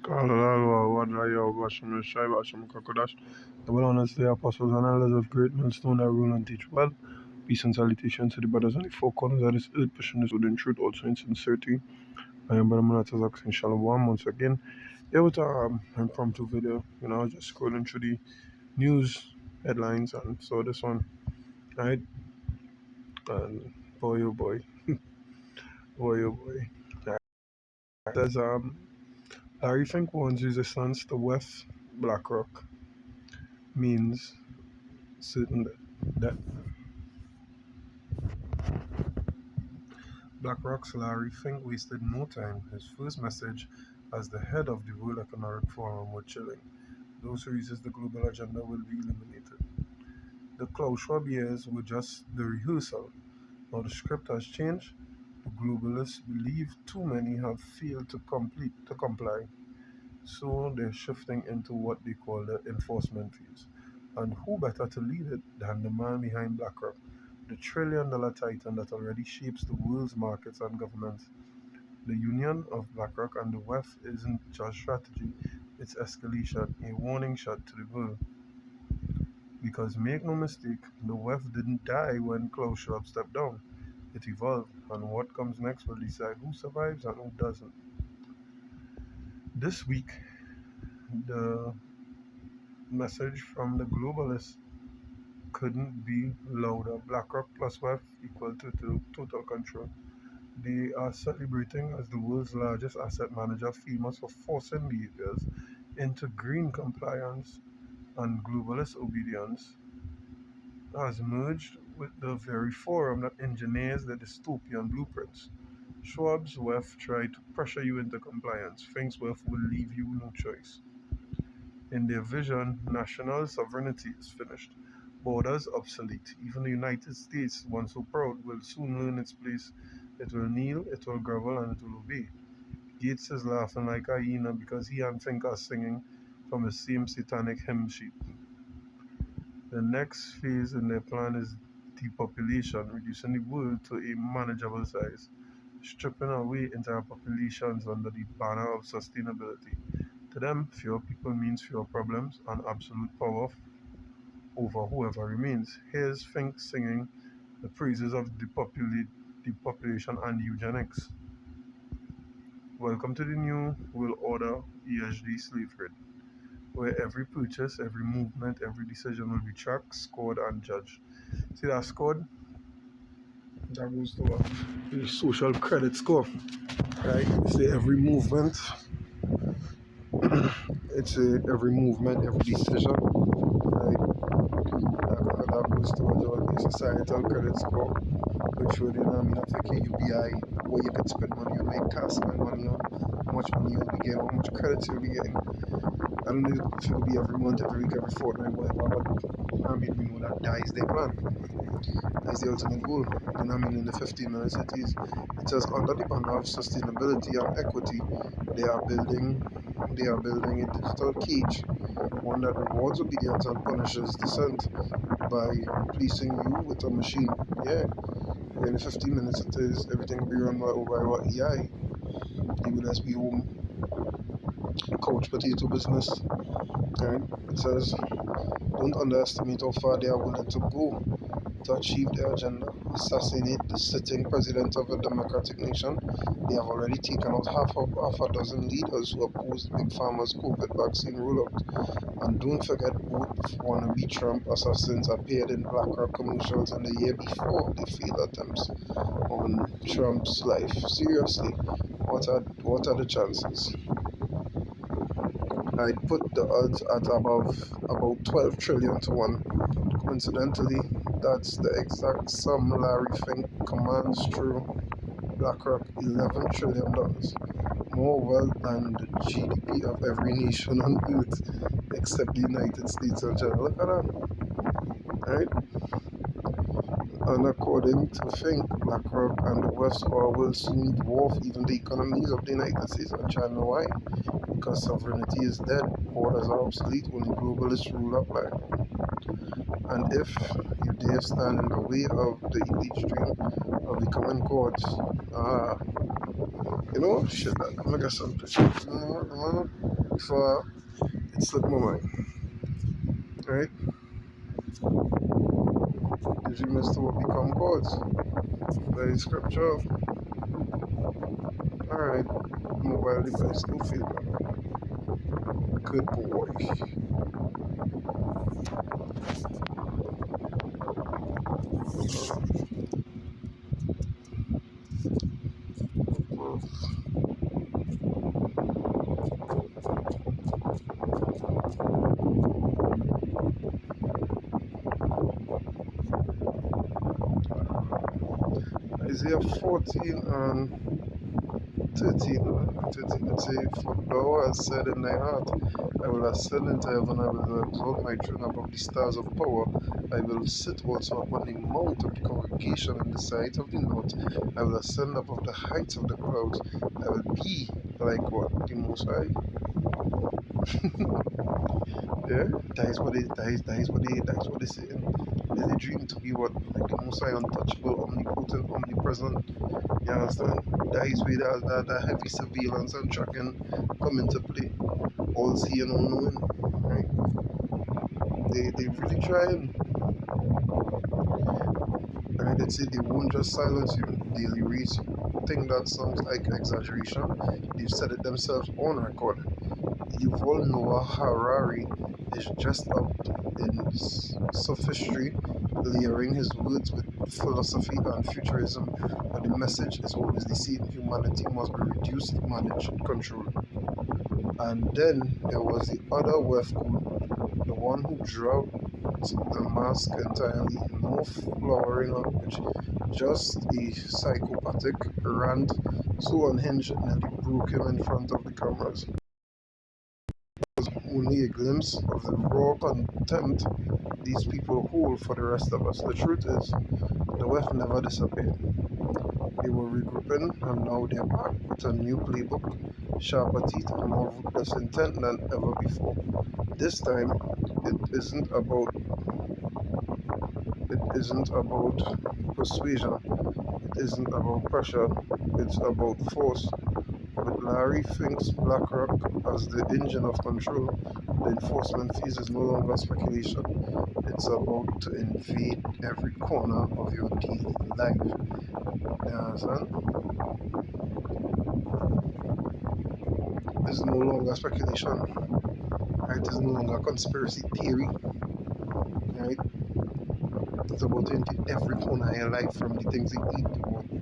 Kalala, Wadraya, Basham, Shai, Basham, Kakodash. The well honest the apostles and elders of great millstone that rule and teach well. Peace and salutation to the brothers on the four corners of this earth, pushing this within truth, also in sincerity. I am Brother Manatazak in Shalom once again. Here with our impromptu video, just scrolling through the news headlines and saw this one, right? And boy, oh boy, boy, oh boy. It says, Larry Fink warns resistance to West BlackRock means certain death. BlackRock's Larry Fink wasted no time. His first message as the head of the World Economic Forum was chilling. Those who resist the global agenda will be eliminated. The Klaus Schwab years were just the rehearsal. Now the script has changed. The globalists believe too many have failed to comply. So they're shifting into what they call the enforcement phase. And who better to lead it than the man behind BlackRock, the trillion-dollar titan that already shapes the world's markets and governments. The union of BlackRock and the West isn't just strategy, it's escalation, a warning shot to the world. Because make no mistake, the West didn't die when Klaus Schwab stepped down. It evolved, and what comes next will decide who survives and who doesn't. This week, the message from the globalists couldn't be louder. BlackRock plus West equal to total control. They are celebrating as the world's largest asset manager, famous for forcing behaviors into green compliance, and globalist obedience has merged with the very forum that engineers the dystopian blueprints. Schwab's Weft tried to pressure you into compliance. Fink's Weft will leave you no choice. In their vision, national sovereignty is finished. Borders obsolete. Even the United States, once so proud, will soon learn its place. It will kneel, it will grovel, and it will obey. Gates is laughing like a hyena because he and Fink are singing from the same satanic hymn sheet. The next phase in their plan is depopulation, reducing the world to a manageable size, stripping away entire populations under the banner of sustainability. To them, fewer people means fewer problems and absolute power over whoever remains. Here's Fink singing the praises of depopulation and eugenics. Welcome to the new world order ESG slave trade, where every purchase, every movement, every decision will be tracked, scored, and judged. See that scored? That goes to the social credit score, right? See every movement, every movement, every decision, right? That goes towards the societal credit score, which would, affect your UBI, where you can spend money on, where you can't spend money on, how much money you'll be getting, how much credit you'll be getting. I don't know if it'll be every month, every week, every fortnight, whatever, but we know that is their plan. That's the ultimate goal. In the 15 minutes it says under the banner of sustainability and equity, they are building a digital cage, one that rewards obedience and punishes dissent by replacing you with a machine. Yeah. In the 15 minutes it is everything will be run by what AI. You will just be home couch potato business. Right? It says don't underestimate how far they are willing to go to achieve their agenda. Assassinate the sitting president of a democratic nation. They have already taken out half a dozen leaders who opposed Big Pharma's COVID vaccine rollout. And don't forget, both wannabe Trump assassins appeared in BlackRock commercials in the year before they failed attempts on Trump's life. Seriously, what are the chances? I'd put the odds at about 12 trillion to 1. Coincidentally, that's the exact sum Larry Fink commands through BlackRock, $11 trillion. More wealth than the GDP of every nation on earth except the United States of China. Look at that. Right? And according to Fink, BlackRock and the West will soon dwarf even the economies of the United States and China. Why? Because sovereignty is dead, borders are obsolete, only globalist rule apply. And if you dare stand in the way of the elite dream of becoming gods, You know, shit, I'm gonna get some pictures. Before it slipped my mind. Right? Gms.S.O.T E become gods. By scripture. Alright, mobile device, no failure. Good boy. Isaiah 14 and 13. 13 it says, for thou hast said in thy heart, I will ascend into heaven, I will exalt my throne above the stars of power. I will sit also upon the mount of the congregation in the sight of the north. I will ascend above the heights of the clouds. I will be like what? The Most High. Yeah, that is what they say. They dream to be what? Like the Most High, untouchable, omnipotent, omnipresent. You understand? That is where that heavy surveillance and tracking come into play. All seeing, all knowing. Right? They really trying. And they say they won't just silence you, they'll erase you. Think that sounds like exaggeration? They've said it themselves on record. Yuval Noah Harari is just up in sophistry, layering his words with philosophy and futurism, but the message is always the same: humanity must be reduced, managed, controlled. And then there was the other West Cool, the one who dropped the mask entirely, no flowering language, just a psychopathic rant so unhinged it nearly broke him in front of the cameras. Only a glimpse of the raw contempt these people hold for the rest of us. The truth is, the West never disappeared. They were regrouping and now they're back with a new playbook, sharper teeth and more ruthless intent than ever before. This time, it isn't about it isn't about persuasion, it isn't about pressure, it's about force. With Larry Fink's BlackRock as the engine of control, the enforcement phase is no longer speculation. It's about to invade every corner of your daily life. You understand? It's no longer speculation. Right? It's no longer conspiracy theory. Right? It's about to invade every corner of your life, from the things you eat,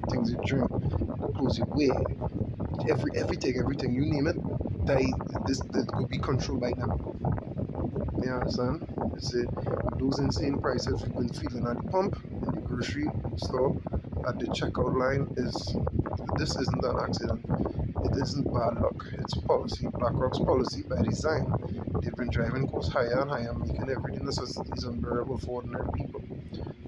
the things you drink, the clothes you wear, everything, you name it. This could be controlled by them. You understand? It's those insane prices we've been feeling at the pump, in the grocery store, at the checkout line is this isn't an accident. It isn't bad luck. It's policy. BlackRock's policy by design. They've been driving costs higher and higher, making everyday necessities unbearable for ordinary people.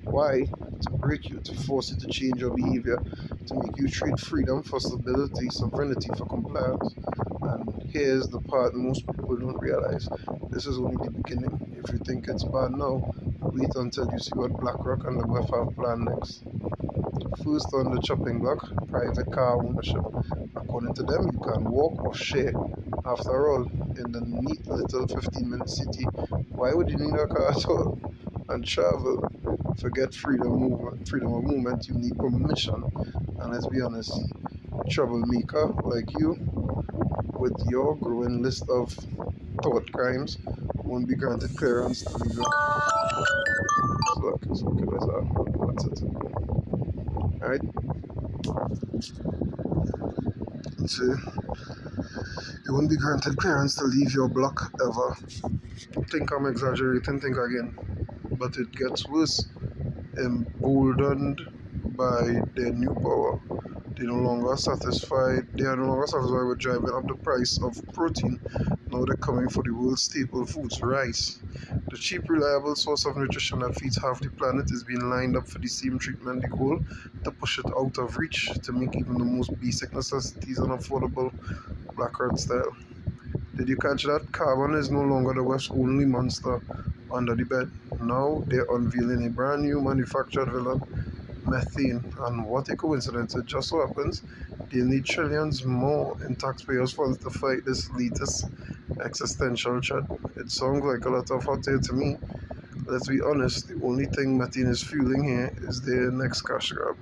Why? To break you, to force you to change your behavior, to make you trade freedom for stability, sovereignty for compliance. And here's the part most people don't realize. This is only the beginning. If you think it's bad now, wait until you see what BlackRock and the WEF have planned next. First on the chopping block, private car ownership. According to them, you can walk or share. After all, in the neat little 15-minute city, why would you need a car at all? And travel, forget freedom of movement, you need permission. And let's be honest, troublemaker like you, with your growing list of thought crimes, won't be granted clearance to leave your. Look, it's okay, that's it. Alright, so you won't be granted clearance to leave your block ever. Think I'm exaggerating, think again. But it gets worse. Emboldened by their new power, they are no longer satisfied with driving up the price of protein. Now they're coming for the world's staple foods, rice. The cheap, reliable source of nutrition that feeds half the planet is being lined up for the same treatment. The goal, to push it out of reach, to make even the most basic necessities unaffordable, BlackRock style. Did you catch that? Carbon is no longer the West's only monster under the bed. Now they're unveiling a brand new manufactured villain, methane. And what a coincidence. It just so happens they'll need trillions more in taxpayers' funds to fight this latest existential threat. It sounds like a lot of hot air to me. Let's be honest, the only thing methane is fueling here is their next cash grab.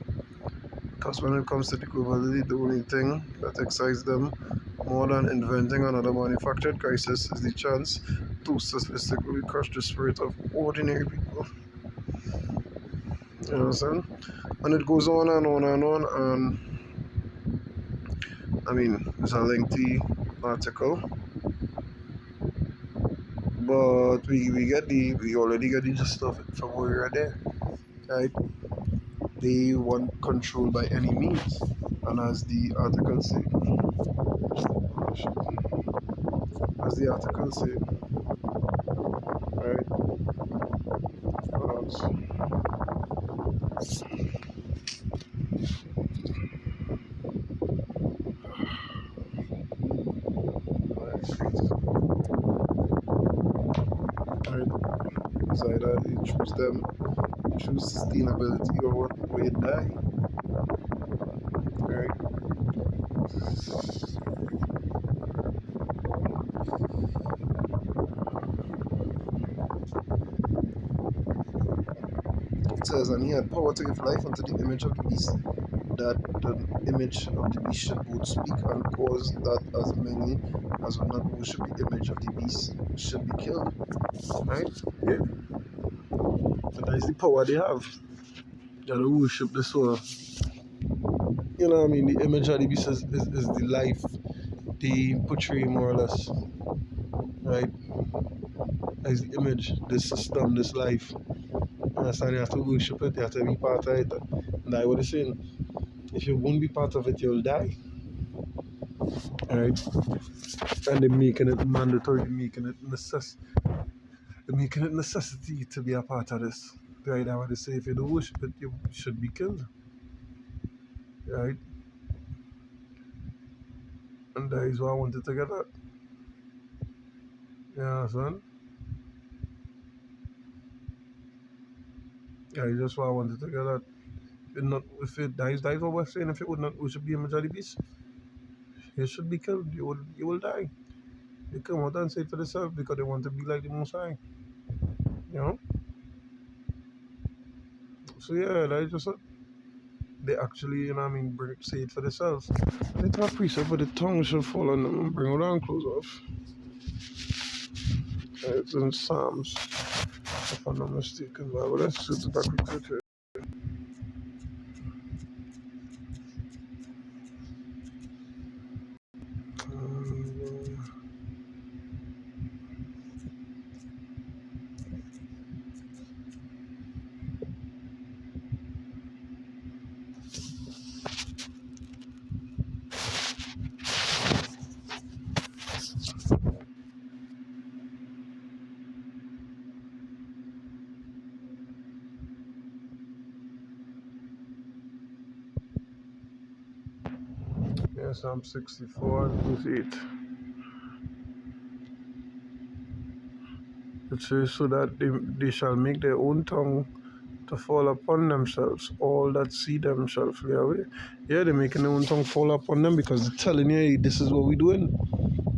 Because when it comes to the global elite, the only thing that excites them more than inventing another manufactured crisis is the chance to sophisticatedly crush the spirit of ordinary people. You know what I'm saying? And it goes on and on and on. And I mean, it's a lengthy article, but we already get the gist of it from where we are there, right? They want control by any means, and as the article say, right? Right. It's either you choose them, you choose sustainability or what way you die. Right. It says, and he had power to give life unto the image of the beast, that the image of the beast should both speak and cause that as many as will not worship the image of the beast should be killed. Right? Yeah. And that is the power they have. They don't worship the soul. You know what I mean? The image of the beast is the life they portray more or less. Right? As the image, this system, this life. You understand? You have to worship it, you have to be part of it. And that's what they're saying. If you won't be part of it, you'll die. Alright? And they're making it mandatory, they're making it necessity to be a part of this. Right? That's what they say. If you don't worship it, you should be killed. Right? And that is why I wanted to get at. You understand? Yeah, it's just what I wanted to get at. If it dies, what we're saying. If it would not worship the image of the beast, you should be killed. You will die. They come out and say it to themselves because they want to be like the Most High. You know? So yeah, that's just what they actually, you know what I mean, say it for themselves. And it's not precept, but the tongue should fall on them and bring it down close off. It's in Psalms, if I'm not mistaken. But let's sit back with it. Yeah, Psalm 64 and verse 8. It says, so that they shall make their own tongue to fall upon themselves. All that see themselves flee away. Yeah, they're making their own tongue fall upon them because they're telling you, hey, this is what we're doing.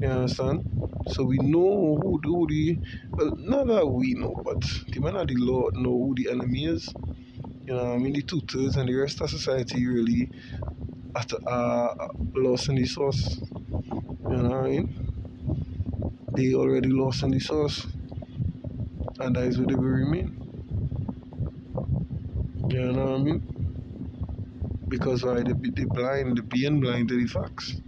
You understand? So we know well, not that we know, but the men of the Lord know who the enemy is. You know what I mean? The tutors and the rest of society really lost in the source. You know what I mean? They already lost in the source. And that is what they will remain. You know what I mean? Because why they being blind to the facts.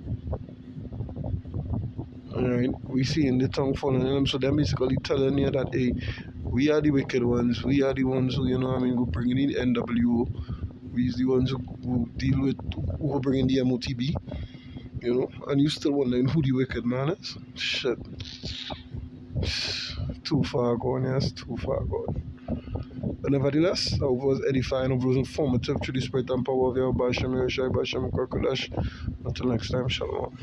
Alright, we see in the tongue falling in them, so they're basically telling you that hey, we are the wicked ones, we are the ones who, you know what I mean, who bring in the NWO, we are the ones who deal with who bring in the MOTB, you know, and you still wondering who the wicked man is? Shit. Too far gone, yes, too far gone. But nevertheless, I was edifying, I was informative through the spirit and power of your Hashem, Yeshua, Hashem, Until next time, shalom.